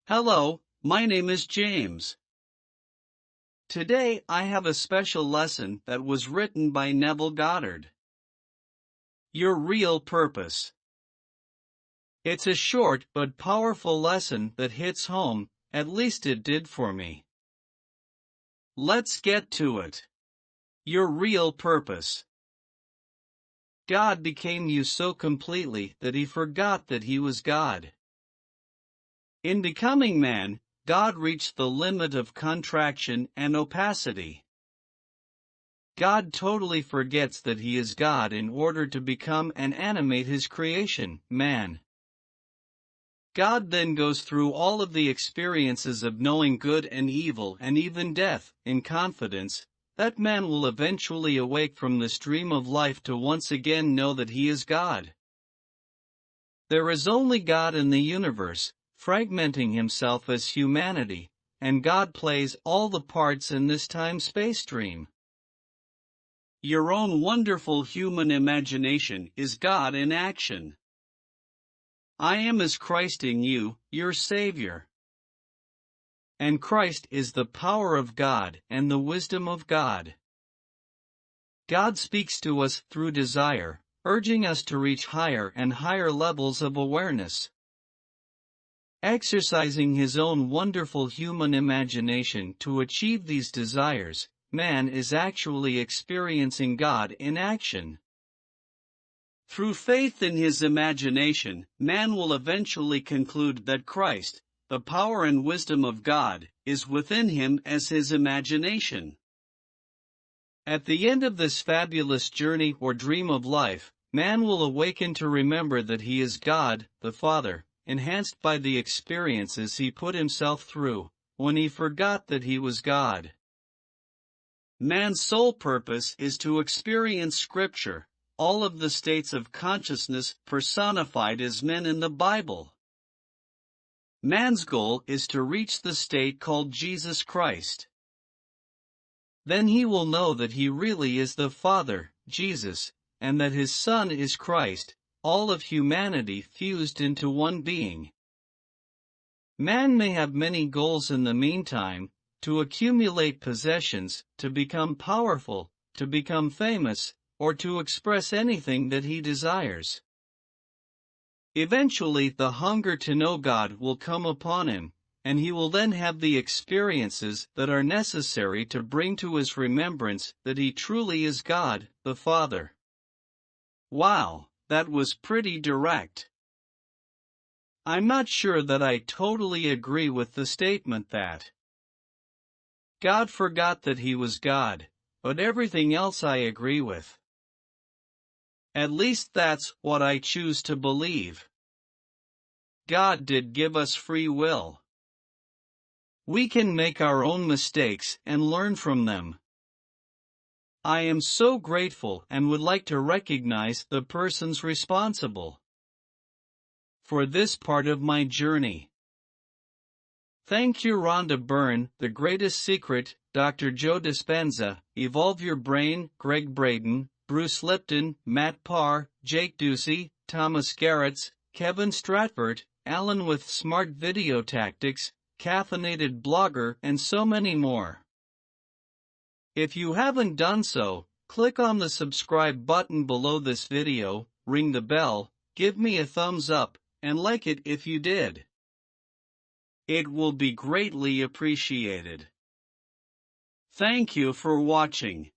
Hello, my name is James. Today I have a special lesson that was written by Neville Goddard. Your Real Purpose. It's a short but powerful lesson that hits home, at least it did for me. Let's get to it. Your real purpose. God became you so completely that he forgot that he was God. In becoming man, God reached the limit of contraction and opacity. God totally forgets that he is God in order to become and animate his creation, man. God then goes through all of the experiences of knowing good and evil and even death, in confidence that man will eventually awake from this dream of life to once again know that he is God. There is only God in the universe, fragmenting himself as humanity, and God plays all the parts in this time-space dream. Your own wonderful human imagination is God in action. I am as Christ in you, your Savior. And Christ is the power of God and the wisdom of God. God speaks to us through desire, urging us to reach higher and higher levels of awareness. Exercising his own wonderful human imagination to achieve these desires, man is actually experiencing God in action. Through faith in his imagination, man will eventually conclude that Christ, the power and wisdom of God, is within him as his imagination. At the end of this fabulous journey or dream of life, man will awaken to remember that he is God, the Father, enhanced by the experiences he put himself through, when he forgot that he was God. Man's sole purpose is to experience Scripture, all of the states of consciousness personified as men in the Bible. Man's goal is to reach the state called Jesus Christ. Then he will know that he really is the Father, Jesus, and that his Son is Christ, all of humanity fused into one being. Man may have many goals in the meantime, to accumulate possessions, to become powerful, to become famous, or to express anything that he desires. Eventually the hunger to know God will come upon him, and he will then have the experiences that are necessary to bring to his remembrance that he truly is God, the Father. Wow, that was pretty direct. I'm not sure that I totally agree with the statement that God forgot that he was God, but everything else I agree with. At least that's what I choose to believe. God did give us free will. We can make our own mistakes and learn from them. I am so grateful and would like to recognize the persons responsible for this part of my journey. Thank you, Rhonda Byrne, The Greatest Secret, Dr. Joe Dispenza, Evolve Your Brain, Gregg Braden, Bruce Lipton, Matt Parr, Jake Ducey, Thomas Garetz, Kevin Stratvert, Alen with Smart Video Tactics, Caffeinated Blogger, and so many more. If you haven't done so, click on the subscribe button below this video, ring the bell, give me a thumbs up, and like it if you did. It will be greatly appreciated. Thank you for watching.